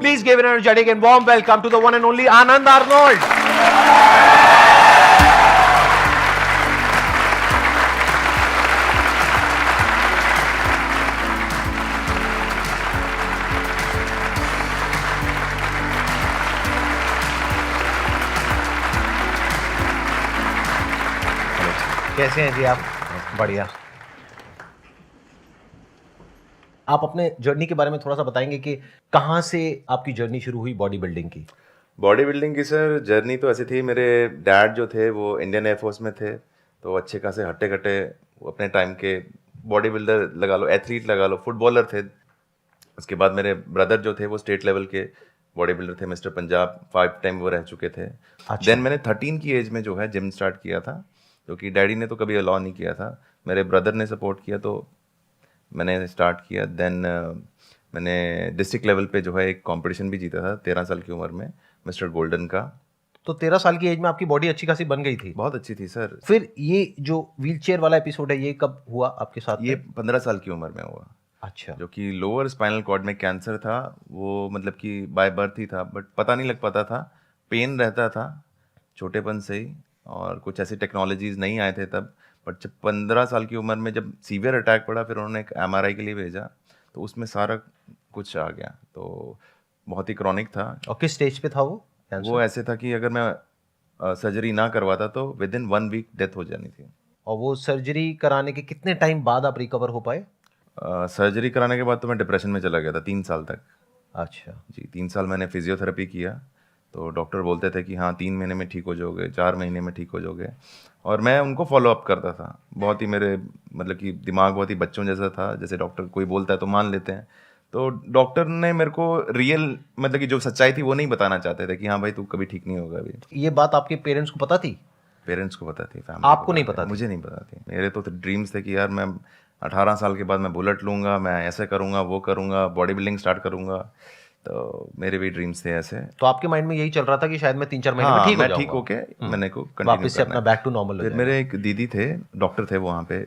Please give an energetic and warm welcome to the one and only Anand Arnold. कैसे हैं जी आप? बढ़िया। आप अपने जर्नी के बारे में थोड़ा सा बताएंगे कि कहाँ से आपकी जर्नी शुरू हुई बॉडी बिल्डिंग की? बॉडी बिल्डिंग की सर जर्नी तो ऐसी थी, मेरे डैड जो थे वो इंडियन एयरफोर्स में थे, तो अच्छे खासे हट्टे कट्टे अपने टाइम के बॉडी बिल्डर लगा लो, एथलीट लगा लो, फुटबॉलर थे। उसके बाद मेरे ब्रदर जो थे वो स्टेट लेवल के बॉडी बिल्डर थे, मिस्टर पंजाब 5 टाइम वो रह चुके थे। देन मैंने 13 की एज में जो है जिम स्टार्ट किया था, क्योंकि डैडी ने तो कभी अलाउ नहीं किया था, मेरे ब्रदर ने सपोर्ट किया तो मैंने स्टार्ट किया। देन मैंने डिस्ट्रिक्ट लेवल पे जो है एक कंपटीशन भी जीता था 13 साल की उम्र में, मिस्टर गोल्डन का। तो 13 साल की एज में आपकी बॉडी अच्छी खासी बन गई थी? बहुत अच्छी थी सर। फिर ये जो व्हीलचेयर वाला एपिसोड है ये कब हुआ आपके साथ? ये 15 साल की उम्र में हुआ। अच्छा। जो कि लोअर स्पाइनल कॉर्ड में कैंसर था, वो मतलब कि बाय बर्थ ही था, बट पता नहीं लग पाता था, पेन रहता था छोटेपन से ही, और कुछ ऐसी टेक्नोलॉजीज नहीं आए थे तब। बट जब 15 साल की उम्र में जब सीवियर अटैक पड़ा, फिर उन्होंने एक MRI के लिए भेजा, तो उसमें सारा कुछ आ गया, तो बहुत ही क्रॉनिक था। और किस स्टेज पे था वो कैंसर? वो ऐसे था कि अगर मैं सर्जरी ना करवाता तो विद इन 1 वीक डेथ हो जानी थी। और वो सर्जरी कराने के कितने टाइम बाद आप रिकवर हो पाए? सर्जरी कराने के बाद तो मैं डिप्रेशन में चला गया था 3 साल तक। अच्छा जी, 3 साल मैंने फिजियोथेरेपी किया, तो डॉक्टर बोलते थे कि हाँ 3 महीने में ठीक हो जाओगे, 4 महीने में ठीक हो जाओगे, और मैं उनको फॉलो अप करता था। बहुत ही मेरे मतलब कि दिमाग बहुत ही बच्चों जैसा था, जैसे डॉक्टर कोई बोलता है तो मान लेते हैं। तो डॉक्टर ने मेरे को रियल मतलब कि जो सच्चाई थी वो नहीं बताना चाहते थे कि हाँ भाई तू कभी ठीक नहीं होगा अभी। ये बात आपके पेरेंट्स को पता थी? पेरेंट्स को पता थी, फैमिली आपको नहीं पता थी? मुझे नहीं पता थी। मेरे तो ड्रीम्स थे कि यार मैं 18 साल के बाद मैं बुलेट लूँगा, मैं ऐसे करूँगा, वो करूँगा, बॉडी बिल्डिंग स्टार्ट करूँगा, तो मेरे भी ड्रीम्स थे ऐसे। तो आपके माइंड में यही चल रहा था कि शायद मैं 3-4 महीने में हाँ, ठीक हो मैं जाऊंगा? ठीक होके मैंने को कंटिन्यू वापस से अपना बैक टू नॉर्मल। फिर मेरे एक दीदी थे, डॉक्टर थे वहाँ पे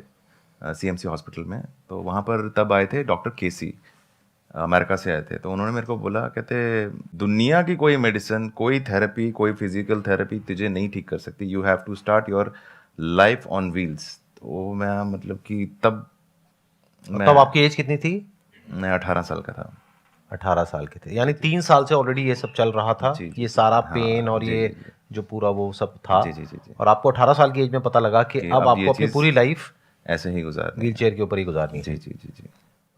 CMC हॉस्पिटल में, तो वहाँ पर तब आए थे डॉक्टर केसी, अमेरिका से आए थे। तो उन्होंने मेरे को बोला, कहते दुनिया की कोई मेडिसिन, कोई थेरेपी, कोई फिजिकल थेरेपी तुझे नहीं ठीक कर सकती, you have to start your life on wheels. तो मैं मतलब कि तब आपकी एज कितनी थी? मैं 18 साल का था। 18 साल के थे, यानी 3 साल से ऑलरेडी ये सब चल रहा था। जी, ये सारा हाँ, पेन और जी, ये जी, जो पूरा वो सब था। जी, जी, जी, जी। और आपको 18 साल की एज में पता लगा कि अब अब आपको ये अपनी चीज़ पूरी लाइफ ऐसे ही गुजारनी है। व्हीलचेयर के ऊपर ही गुजारनी है। जी जी जी जी।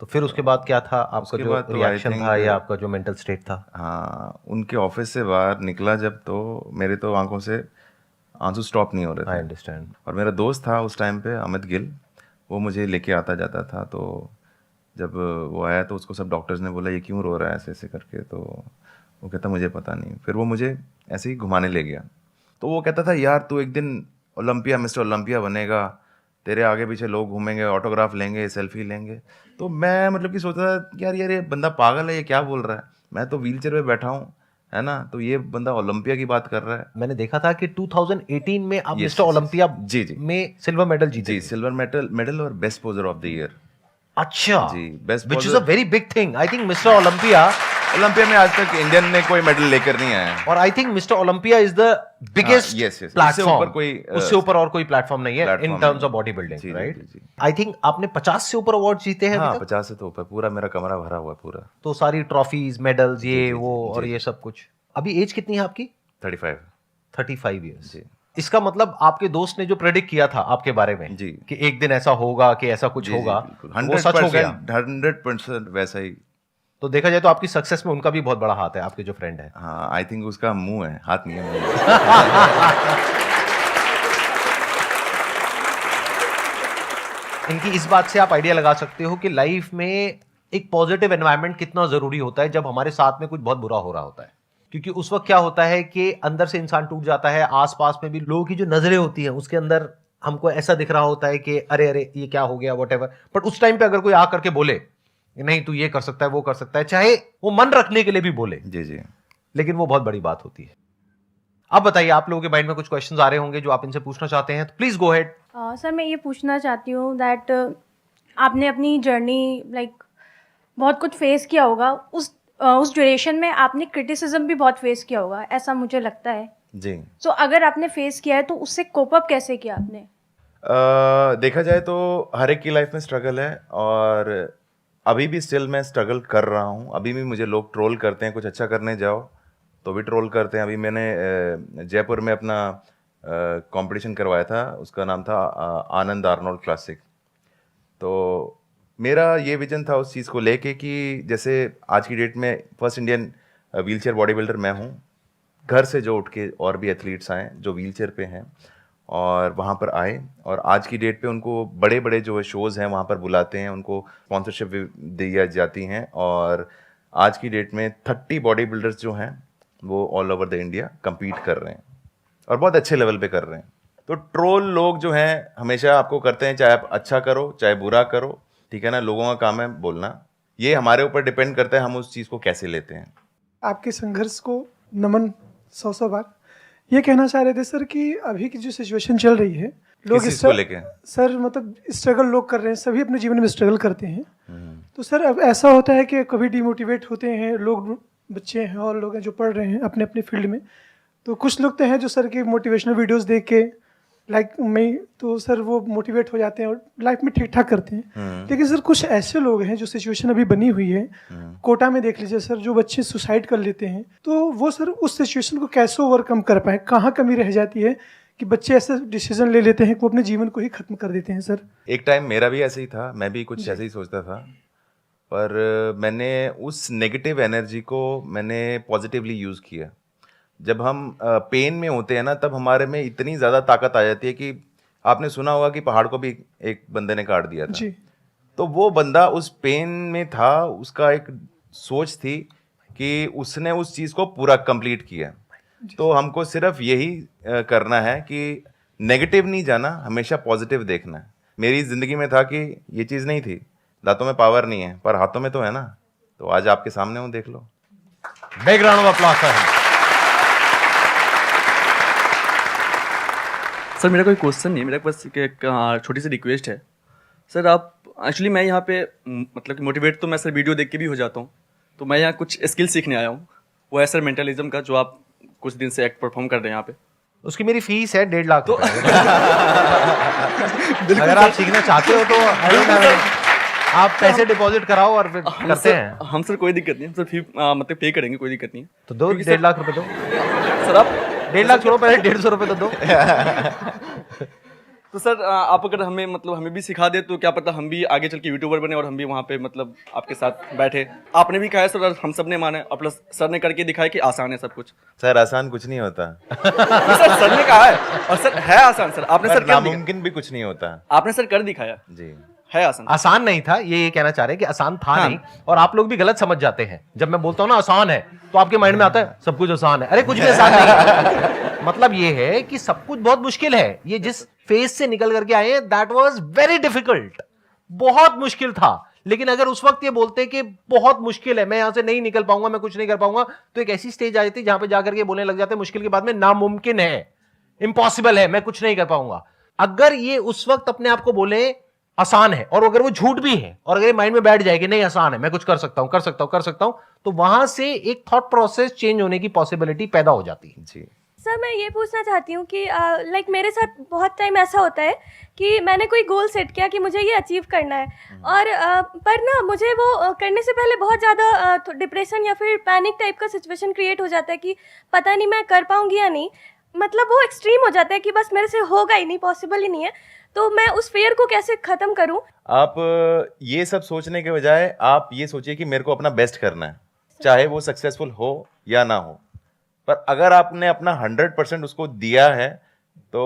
तो फिर उसके बाद क्या था आपका उसके जो बाद तो I रिएक्शन think- था या आपका जो मेंटल स्टेट था? हाँ, उनके ऑफिस से बाहर निकला जब, तो मेरे तो आंखों से आंसू स्टॉप नहीं हो रहे आई थे। अंडरस्टैंड। और मेरा दोस्त था उस टाइम पे, अमित गिल, वो मुझे लेके आता जाता था। तो जब वो आया तो उसको सब डॉक्टर्स ने बोला ये क्यों रो रहा है ऐसे ऐसे करके, तो वो कहता मुझे पता नहीं। फिर वो मुझे ऐसे ही घुमाने ले गया, तो वो कहता था यार तू एक दिन ओलंपिया, मिस्टर ओलंपिया बनेगा, तेरे आगे पीछे लोग घूमेंगे, ऑटोग्राफ लेंगे, सेल्फी लेंगे। तो मैं मतलब कि सोचता था यार यार ये बंदा पागल है, ये क्या बोल रहा है, मैं तो व्हीलचेयर पे बैठा हूँ, है ना, तो ये बंदा ओलंपिया की बात कर रहा है। मैंने देखा था कि 2018 में आप Yes, मिस्टर yes, ओलंपिया जी, जी। में सिल्वर मेडल जीते जी, थे। सिल्वर मेडल और बेस्ट पोजर ऑफ द ईयर। अच्छा जी, best which is poser- a very big thing. I think mister Olympia, Olympia में आज तक इंडियन ने कोई मेडल लेकर नहीं आया। और I think mister Olympia is the biggest yes, yes. Platform. उससे उससे ऊपर और कोई प्लेटफॉर्म नहीं है इन platform टर्म्स नहीं ऑफ बॉडी जी, बिल्डिंग, जी, राइट? जी, जी। आई थिंक आपने 50 से ऊपर अवार्ड जीते हैं हाँ, अभी तक? 50 से तो ऊपर, पूरा मेरा कमरा भरा हुआ है पूरा। तो सारी ट्रॉफीज, मेडल्स, ये जी, वो जी, और जी, ये सब कुछ। अभी एज कितनी है आपकी? 35। 35 इयर्स। जी। इसका मतलब आपके दोस्त ने जो प्रेडिक्ट किया था आपके बारे में जी। कि एक दिन ऐसा होगा, कि ऐसा कुछ जी, जी, होगा, बिल्कुल। तो वो सच हो गया। 100% वैसा ही। तो देखा जाए तो आपकी सक्सेस में उनका भी बहुत बड़ा हाथ है, आपके जो फ्रेंड है। हाँ, आई थिंक उसका मुंह है, हाथ नहीं है, मुंह है। इनकी इस बात से आप आइडिया लगा सकते हो कि लाइफ में एक पॉजिटिव एनवायरनमेंट कितना जरूरी होता है जब हमारे साथ में कुछ बहुत बुरा हो रहा होता है। क्योंकि उस वक्त क्या होता है कि अंदर से इंसान टूट जाता है, आसपास में भी लोगों की जो नजरें होती हैं उसके अंदर हमको ऐसा दिख रहा होता है कि अरे अरे ये क्या हो गया, व्हाटएवर। बट उस टाइम पे अगर कोई आ करके बोले नहीं तू ये कर सकता है, वो कर सकता है, चाहे वो मन रखने के लिए भी बोले, जी जी। लेकिन वो बहुत बड़ी बात होती है। अब बताइए, आप लोगों के माइंड में कुछ क्वेश्चंस आ रहे होंगे जो आप इनसे पूछना चाहते हैं, तो प्लीज गो हेड। सर मैं ये पूछना चाहती हूँ दैट आपने अपनी जर्नी लाइक बहुत कुछ फेस किया होगा, उस ड्यूरेशन में आपने क्रिटिसिज्म भी बहुत फेस किया होगा, ऐसा मुझे लगता है। जी। सो अगर आपने फेस किया है तो उससे कोप अप कैसे किया आपने? देखा जाए तो हर एक की लाइफ में स्ट्रगल है, और अभी भी स्टिल मैं स्ट्रगल कर रहा हूँ। अभी भी मुझे लोग ट्रोल करते हैं, कुछ अच्छा करने जाओ तो भी ट्रोल करते हैं। अभी मैंने जयपुर में अपना कंपटीशन करवाया था, उसका नाम था आनंद आर्नोल्ड क्लासिक। तो मेरा ये विजन था उस चीज़ को लेके कि जैसे आज की डेट में first Indian wheelchair body builder मैं हूँ। घर से जो उठ के और भी एथलीट्स आए जो व्हीलचेयर पे हैं और वहाँ पर आए, और आज की डेट पे उनको बड़े बड़े जो है शोज़ हैं वहाँ पर बुलाते हैं, उनको स्पॉन्सरशिप दी जाती हैं, और आज की डेट में 30 बॉडी बिल्डर्स जो हैं वो all over the India compete कर रहे हैं और बहुत अच्छे लेवल पे कर रहे हैं। तो ट्रोल लोग जो हैं हमेशा आपको करते हैं, चाहे आप अच्छा करो चाहे बुरा करो, ठीक है ना, लोगों का काम है बोलना। ये हमारे ऊपर डिपेंड करता है हम उस चीज़ को कैसे लेते हैं। आपके संघर्ष को नमन 100 बार। ये कहना चाह रहे थे सर कि अभी की जो सिचुएशन चल रही है, लोग किस चीज़ को लेके? सर मतलब स्ट्रगल लोग कर रहे हैं, सभी अपने जीवन में स्ट्रगल करते हैं। तो सर अब ऐसा होता है कि कभी डिमोटिवेट होते हैं लोग, बच्चे हैं और लोग हैं जो पढ़ रहे हैं अपने अपने फील्ड में। तो कुछ लोग तो हैं जो सर के मोटिवेशनल वीडियोस देख के मैं तो सर वो मोटिवेट हो जाते हैं और लाइफ में ठीक ठाक करते हैं। लेकिन सर कुछ ऐसे लोग हैं जो सिचुएशन अभी बनी हुई है, कोटा में देख लीजिए सर, जो बच्चे सुसाइड कर लेते हैं, तो वो सर उस सिचुएशन को कैसे ओवरकम कर पाए? कहाँ कमी रह जाती है कि बच्चे ऐसे डिसीजन ले लेते हैं कि वो अपने जीवन को ही खत्म कर देते हैं? सर एक टाइम मेरा भी ऐसे ही था, मैं भी कुछ ऐसे ही सोचता था, पर मैंने उस नेगेटिव एनर्जी को मैंने पॉजिटिवली यूज़ किया। जब हम पेन में होते हैं ना, तब हमारे में इतनी ज़्यादा ताकत आ जाती है कि आपने सुना होगा कि पहाड़ को भी एक बंदे ने काट दिया था। जी। तो वो बंदा उस पेन में था, उसका एक सोच थी कि उसने उस चीज़ को पूरा कंप्लीट किया। तो हमको सिर्फ यही करना है कि नेगेटिव नहीं जाना, हमेशा पॉजिटिव देखना है। मेरी ज़िंदगी में था कि ये चीज़ नहीं थी, दांतों में पावर नहीं है पर हाथों में तो है ना, तो आज आपके सामने हूँ, देख लो। बैकग्राउंड ऑफ अप्लॉज है। सर मेरा कोई क्वेश्चन नहीं है, मेरा बस एक छोटी सी रिक्वेस्ट है। सर आप एक्चुअली मैं यहाँ पे मतलब कि मोटिवेट तो मैं सर वीडियो देख के भी हो जाता हूँ, तो मैं यहाँ कुछ स्किल सीखने आया हूँ। वो है सर मेंटलिज्म का, जो आप कुछ दिन से एक्ट परफॉर्म कर रहे हैं यहाँ पे। उसकी मेरी फीस है 1.5 लाख रुपए। अगर आप सीखना चाहते हो तो आप पैसे डिपॉजिट कराओ और फिर करते हैं। हम सर कोई दिक्कत नहीं है, हम सर फी मतलब पे करेंगे, कोई दिक्कत नहीं है। तो दो 1.5 लाख रुपए दो। सर आप 1.5 लाख छोड़ो, पहले 150 रुपए तो दो। तो सर आप अगर हमें मतलब हमें भी सिखा दे तो क्या पता हम भी आगे चल के यूट्यूबर बने और हम भी वहाँ पे मतलब आपके साथ बैठे। आपने भी कहा है सर और हम सब ने माना है, और प्लस सर ने करके दिखाया कि आसान है सब कुछ। सर आसान कुछ नहीं होता। सर ने कहा है, और सर है आसान। सर आपने सर कर दिखाया, नामुमकिन भी कुछ नहीं होता। आपने सर कर दिखाया जी। है आसान। आसान नहीं था, ये कहना चाह रहे हैं कि आसान था नहीं, और आप लोग भी गलत समझ जाते हैं। जब मैं बोलता हूं ना आसान है तो आपके माइंड में आता है सब कुछ आसान है। अरे कुछ भी आसान नहीं है। मतलब ये है कि सब कुछ बहुत मुश्किल है। ये जिस फेज से निकल करके आए हैं, दैट वाज वेरी डिफिकल्ट, बहुत मुश्किल था। लेकिन अगर उस वक्त ये बोलते कि बहुत मुश्किल है, मैं यहां से नहीं निकल पाऊंगा, मैं कुछ नहीं कर पाऊंगा, तो एक ऐसी स्टेज आ जाती जहां पे जाकर के बोलने लग जाते मुश्किल के बाद में नामुमकिन है, इम्पॉसिबल है, मैं कुछ नहीं कर पाऊंगा। अगर ये उस वक्त अपने आप को बोले आसान है, और अगर वो झूठ भी है, और अगर ये माइंड में बैठ जाए कि नहीं आसान है, मैं कुछ कर सकता हूं, कर सकता हूं, कर सकता हूं, तो वहां से एक थॉट प्रोसेस चेंज होने की पॉसिबिलिटी पैदा हो जाती है। जी। सर मैं ये पूछना चाहती हूँ कि लाइक मेरे साथ बहुत टाइम ऐसा होता है कि मैंने कोई गोल सेट किया कि मुझे ये अचीव करना है, और पर ना मुझे वो करने से पहले बहुत ज़्यादा डिप्रेशन या फिर पैनिक टाइप का सिचुएशन क्रिएट हो जाता है कि पता नहीं मैं कर पाऊँगी या नहीं। मतलब वो एक्सट्रीम हो जाता है कि बस मेरे से होगा ही नहीं, पॉसिबल ही नहीं है। तो मैं उस फेयर को कैसे ख़त्म करूँ? आप ये सब सोचने के बजाय आप ये सोचिए कि मेरे को अपना बेस्ट करना है, चाहे वो सक्सेसफुल हो या ना हो। पर अगर आपने अपना 100% उसको दिया है तो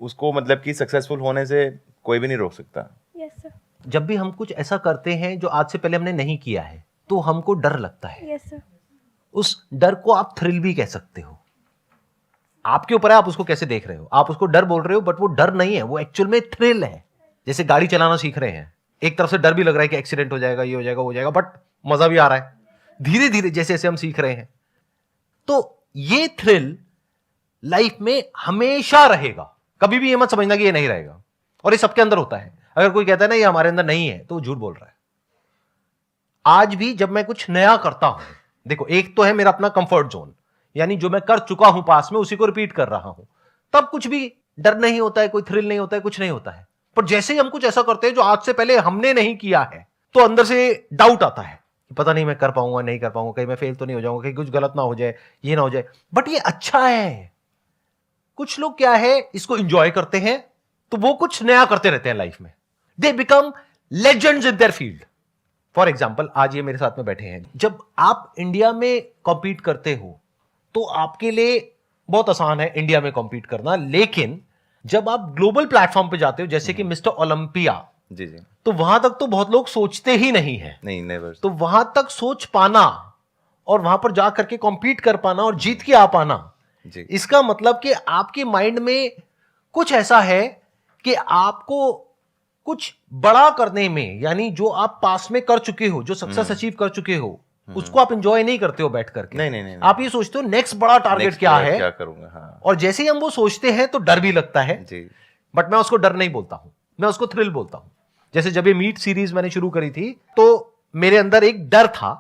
उसको मतलब कि सक्सेसफुल होने से कोई भी नहीं रोक सकता। Yes sir. जब भी हम कुछ ऐसा करते हैं जो आज से पहले हमने नहीं किया है, तो हमको डर लगता है। Yes sir. उस डर को आप थ्रिल भी कह सकते हो, आपके ऊपर है आप उसको कैसे देख रहे हो। आप उसको डर बोल रहे हो, बट वो डर नहीं है, वो एक्चुअल में थ्रिल है। जैसे गाड़ी चलाना सीख रहे हैं, एक तरफ से डर भी लग रहा है कि एक्सीडेंट हो जाएगा, ये हो जाएगा, वो हो जाएगा, बट मजा भी आ रहा है धीरे धीरे जैसे जैसे हम सीख रहे हैं। तो ये थ्रिल लाइफ में हमेशा रहेगा, कभी भी ये मत समझना कि ये नहीं रहेगा, और ये सबके अंदर होता है। अगर कोई कहता है ना ये हमारे अंदर नहीं है, तो वो झूठ बोल रहा है। आज भी जब मैं कुछ नया करता हूं, देखो, एक तो है मेरा अपना कंफर्ट जोन, यानी जो मैं कर चुका हूं पास में उसी को रिपीट कर रहा हूं, तब कुछ भी डर नहीं होता है, कोई थ्रिल नहीं होता है, कुछ नहीं होता है। पर जैसे ही हम कुछ ऐसा करते हैं जो आज से पहले हमने नहीं किया है, तो अंदर से डाउट आता है कि पता नहीं मैं कर पाऊंगा नहीं कर पाऊंगा, कहीं मैं फेल तो नहीं हो जाऊंगा, कहीं कुछ गलत ना हो जाए, ये ना हो जाए। बट ये अच्छा है। कुछ लोग क्या है, इसको एंजॉय करते हैं, तो वो कुछ नया करते रहते हैं लाइफ में। They become legends in their field. For example, आज ये मेरे साथ में बैठे हैं। जब आप इंडिया में कॉम्पीट करते हो तो आपके लिए बहुत आसान है इंडिया में कॉम्पीट करना, लेकिन जब आप ग्लोबल प्लेटफॉर्म पे जाते हो, जैसे कि मिस्टर ओलंपिया, जी जी। तो वहां तक तो बहुत लोग सोचते ही नहीं है। नहीं, नेवर। तो वहां तक सोच पाना और वहां पर जाकर के कॉम्पीट कर पाना और जीत के आ पाना, जी इसका मतलब कि आपके माइंड में कुछ ऐसा है कि आपको कुछ बड़ा करने में, यानी जो आप पास में कर चुके हो, जो सक्सेस अचीव कर चुके हो, उसको आप एंजॉय नहीं करते हो बैठ करके। नहीं। आप ये सोचते हो नेक्स्ट बड़ा टारगेट Next क्या क्या है, क्या करूंगा। हाँ और जैसे ही हम वो सोचते हैं तो डर भी लगता है। जी। बट मैं उसको डर नहीं बोलता हूं, मैं उसको थ्रिल बोलता हूं। जैसे जब ये मीट सीरीज मैंने शुरू करी थी, तो मेरे अंदर एक डर था,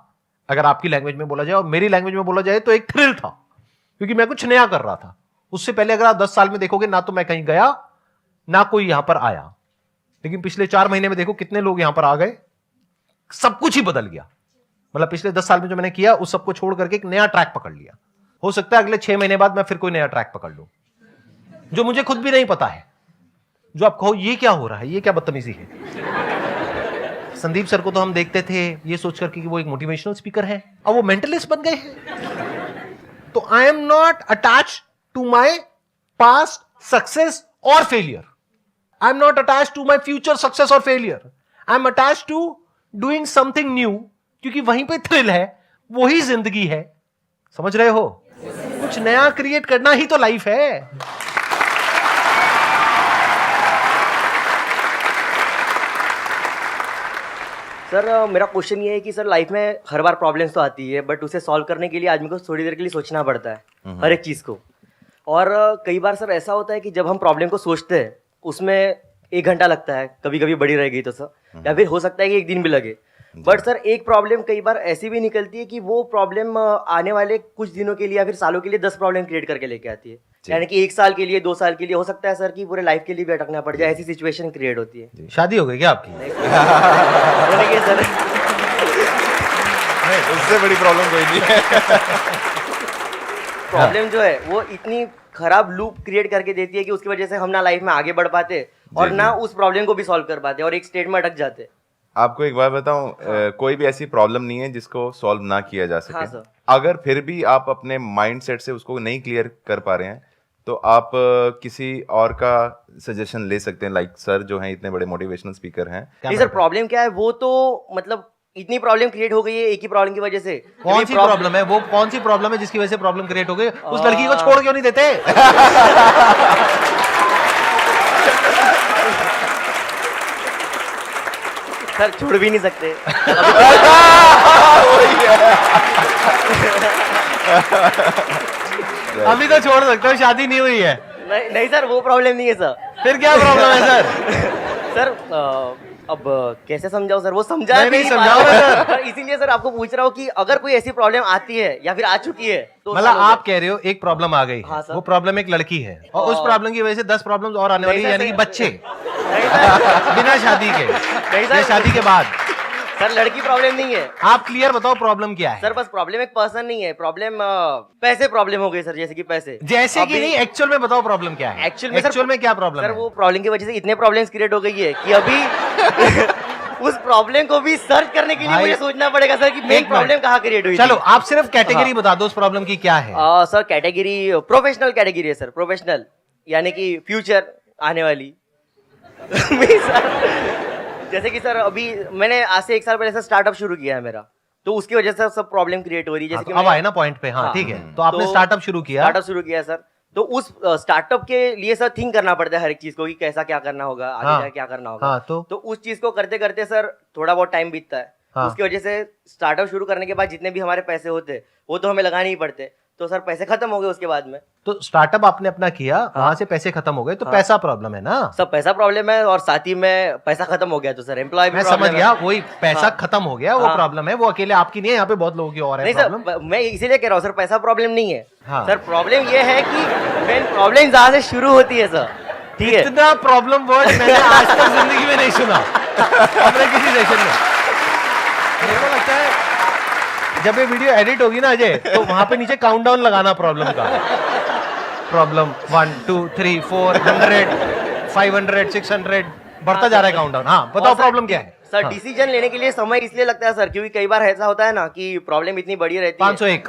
अगर आपकी लैंग्वेज में बोला जाए, और मेरी लैंग्वेज में बोला जाए तो एक थ्रिल था, क्योंकि मैं कुछ नया कर रहा था। उससे पहले अगर आप 10 साल में देखोगे, ना तो मैं कहीं गया ना कोई यहां पर आया, लेकिन पिछले 4 महीने में देखो कितने लोग यहां पर आ गए, सब कुछ ही बदल गया। मतलब पिछले 10 साल में जो मैंने किया उस सबको छोड़ करके एक नया ट्रैक पकड़ लिया। हो सकता है अगले 6 महीने बाद मैं फिर कोई नया ट्रैक पकड़ लूं, जो मुझे खुद भी नहीं पता है, जो आप कहो ये क्या हो रहा है, ये क्या बदतमीजी है। संदीप सर को तो हम देखते थे ये सोच करके कि वो एक मोटिवेशनल स्पीकर है, अब वो मेंटलिस्ट बन गए हैं। तो I am not attach to my past success और failure, I am not attach to my future success और failure, I am attach to doing something new, क्योंकि वहीं पे थ्रिल है, वही जिंदगी है। समझ रहे हो? कुछ नया क्रिएट करना ही तो लाइफ है। सर मेरा क्वेश्चन ये है कि सर लाइफ में हर बार प्रॉब्लम्स तो आती है, बट उसे सॉल्व करने के लिए आदमी को थोड़ी देर के लिए सोचना पड़ता है हर एक चीज़ को। और कई बार सर ऐसा होता है कि जब हम प्रॉब्लम को सोचते हैं उसमें 1 घंटा लगता है, कभी कभी बड़ी रह गई तो सर, या फिर हो सकता है कि 1 दिन भी लगे। बट सर एक प्रॉब्लम कई बार ऐसी भी निकलती है कि वो प्रॉब्लम आने वाले कुछ दिनों के लिए या फिर सालों के लिए 10 प्रॉब्लम क्रिएट करके लेके आती है। यानी कि 1 साल के लिए, 2 साल के लिए, हो सकता है सर कि पूरे लाइफ के लिए भी अटकना पड़ जाए, ऐसी सिचुएशन क्रिएट होती है। शादी हो गई क्या आपकी? होने के सर नहीं, उससे बड़ी प्रॉब्लम कोई नहीं है। प्रॉब्लम जो है वो इतनी खराब लूप क्रिएट करके देती है कि उसकी वजह से हम ना लाइफ में आगे बढ़ पाते और ना उस प्रॉब्लम को भी सॉल्व कर पाते और एक स्टेट में अटक जाते। आपको एक बात बताऊं, कोई भी ऐसी प्रॉब्लम नहीं है जिसको सॉल्व ना किया जा सके। हाँ सर। अगर फिर भी आप अपने माइंड सेट से उसको नहीं क्लियर कर पा रहे हैं तो आप किसी और का सजेशन ले सकते हैं। लाइक सर जो हैं इतने बड़े मोटिवेशनल स्पीकर हैं। नहीं सर, प्रॉब्लम क्या है वो तो मतलब इतनी प्रॉब्लम क्रिएट हो गई है एक ही प्रॉब्लम की वजह से। कौन सी प्रॉब्लम है वो? कौन सी प्रॉब्लम है जिसकी वजह से प्रॉब्लम क्रिएट हो गई? उस लड़की को छोड़ क्यों नहीं देते? सर छोड़ भी नहीं सकते। अभी तो छोड़ सकते हो, शादी नहीं हुई है। नहीं सर, वो प्रॉब्लम नहीं है सर। फिर क्या प्रॉब्लम है सर? सर अब कैसे समझाओ सर, वो समझा नहीं, भी नहीं पा समझाओ रहा ना हूं। पर इसीलिए सर आपको पूछ रहा हूँ कि अगर कोई ऐसी प्रॉब्लम आती है या फिर आ चुकी है तो मतलब आप कह रहे हो एक प्रॉब्लम आ गई है, हाँ सर। वो प्रॉब्लम एक लड़की है, और उस प्रॉब्लम की वजह से 10 प्रॉब्लम्स और आने वाली है, नहीं यानी सर, कि बच्चे नहीं सर, बिना शादी के नहीं या सर, शादी के बाद। सर लड़की प्रॉब्लम नहीं है आप क्लियर बताओ प्रॉब्लम क्या है? सर। बस प्रॉब्लम एक पर्सन नहीं है, प्रॉब्लम पैसे प्रॉब्लम हो गई सर, जैसे कि पैसे। जैसे कि अभी- नहीं, एक्चुअल में बताओ प्रॉब्लम क्या है? एक्चुअल में क्या प्रॉब्लम सर है? वो प्रॉब्लम की वजह से इतने प्रॉब्लम्स क्रिएट हो गई है कि अभी उस प्रॉब्लम को भी सर्च करने के लिए भाई, मुझे सोचना पड़ेगा सर कि मेन एक प्रॉब्लम मिनट। कहाँ क्रिएट हुई चलो थी। आप सिर्फ कैटेगरी बता दो उस प्रॉब्लम की क्या है। सर कैटेगरी प्रोफेशनल कैटेगरी है सर, प्रोफेशनल यानी कि फ्यूचर आने वाली। नहीं सर, जैसे कि सर अभी मैंने आज से 1 साल पहले सर स्टार्टअप शुरू किया है मेरा, तो उसकी वजह से सब प्रॉब्लम क्रिएट हो रही है। हाँ, जैसे तो कि अब आए ना पॉइंट पे। हाँ हाँ, ठीक है, तो आपने तो स्टार्टअप शुरू किया। स्टार्टअप शुरू किया सर, तो उस स्टार्टअप के लिए सर थिंक करना पड़ता है हर एक चीज को कि कैसा क्या करना होगा, आगे हाँ, जाके क्या करना होगा। हाँ, तो उस चीज को करते करते सर थोड़ा बहुत टाइम बीतता है। हाँ। उसकी वजह से स्टार्टअप शुरू करने के बाद जितने भी हमारे पैसे होते वो तो हमें लगाने ही पड़ते। तो सर पैसे खत्म हो गए उसके बाद में। तो स्टार्टअप आपने अपना किया, वहां से पैसे खत्म हो गए, तो पैसा प्रॉब्लम है ना? सब पैसा प्रॉब्लम है और साथ ही में पैसा खत्म हो गया तो सर एम्प्लॉय मैं समझ गया, वही पैसा खत्म हो गया, वो प्रॉब्लम है, वो अकेले आपकी नहीं है, यहाँ पे बहुत लोगों की और है नहीं प्रॉब्लम। सर, मैं इसीलिए कह रहा हूँ सर, पैसा प्रॉब्लम नहीं है। हाँ। सर प्रॉब्लम ये है कि मेन प्रॉब्लम जहाँ से शुरू होती है सर, ठीक है। इतना प्रॉब्लम वर्ड मैंने आज तक जिंदगी में नहीं सुना अपने किसी सेशन में। मेरे को लगता है जब ये वीडियो एडिट होगी ना अजय, तो वहां पे नीचे काउंटडाउन लगाना प्रॉब्लम का। प्रॉब्लम 1 2 3 400 500 600 बढ़ता जा रहा है काउंटडाउन। हाँ बताओ प्रॉब्लम क्या है? सर डिसीजन लेने के लिए समय इसलिए लगता है सर, क्योंकि कई बार ऐसा होता है ना कि प्रॉब्लम इतनी बड़ी रहती है 501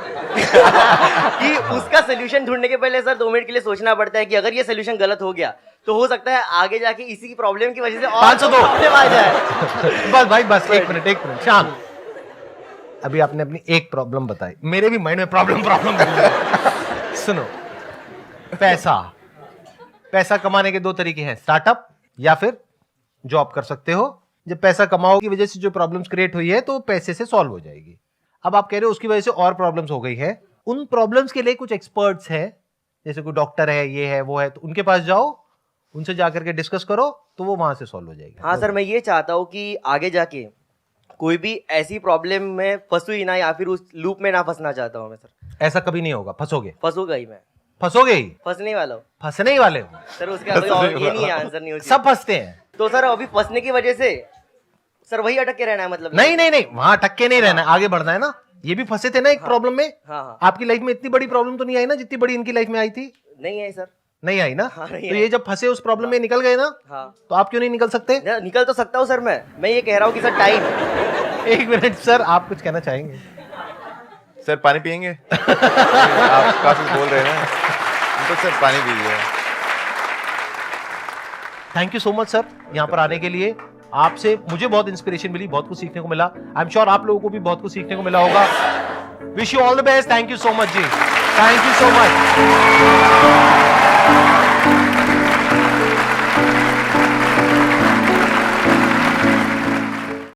कि उसका सोल्यूशन ढूंढने के पहले सर 2 मिनट के लिए सोचना पड़ता है कि अगर ये सोल्यूशन गलत हो गया तो हो सकता है आगे जाके इसी की प्रॉब्लम की वजह से और 502 प्रॉब्लम आ जाए। बस भाई बस, एक मिनट शांत। अभी आपने अपनी एक प्रॉब्लम बताई, मेरे भी माइंड में प्रॉब्लम सुनो, पैसा कमाने के 2 तरीके हैं, स्टार्टअप या फिर जॉब कर सकते हो। जब पैसा कमाओ की वजह से जो प्रॉब्लम्स क्रिएट हुई है तो पैसे से सॉल्व हो जाएगी। अब आप कह रहे हो उसकी वजह से और प्रॉब्लम्स हो गई है, उन प्रॉब्लम्स के लिए कुछ एक्सपर्ट्स हैं, जैसे कोई डॉक्टर है, ये है वो है, तो उनके पास जाओ, उनसे जाकर के डिस्कस करो, तो वो वहां से सॉल्व हो जाएगी। हाँ सर, मैं ये चाहता हूँ कि आगे जाके कोई भी ऐसी प्रॉब्लम में फंसू ही ना, या फिर उस लूप में ना फंसना चाहता हूँ मैं सर। ऐसा कभी नहीं होगा, फंसूंगा ही मैं, फंसोगे ही, फंसने वाला हूँ फंसने ही वाले हो। सर। उसका कोई और ये नहीं है, आंसर नहीं होती। सब फंसते हैं। तो सर अभी फंसने की वजह से सर वही अटक के रहना है, मतलब नहीं वहां अटक के नहीं रहना, आगे बढ़ना है ना। ये भी फंसे थे ना एक प्रॉब्लम में। हाँ। आपकी लाइफ में इतनी बड़ी प्रॉब्लम तो नहीं आई ना जितनी बड़ी इनकी लाइफ में आई थी? नहीं है सर। नहीं आई ना? हाँ, नहीं तो आई। ये जब फंसे उस प्रॉब्लम में निकल गए ना, हाँ। तो आप क्यों नहीं निकल सकते? निकल तो सकता हूँ सर, मैं ये कह रहा हूँ कि सर टाइम। एक मिनट सर, आप कुछ कहना चाहेंगे? सर पानी पियेंगे? आप काफी बोल रहे हैं तो सर पानी पीजिए। Thank you so much sir यहाँ पर आने के लिए। आपसे मुझे बहुत इंस्पिरेशन मिली, बहुत कुछ सीखने को मिला। आई एम श्योर आप लोगों को भी बहुत कुछ सीखने को मिला होगा। Wish you all the best. Thank you so much जी, थैंक यू सो मच।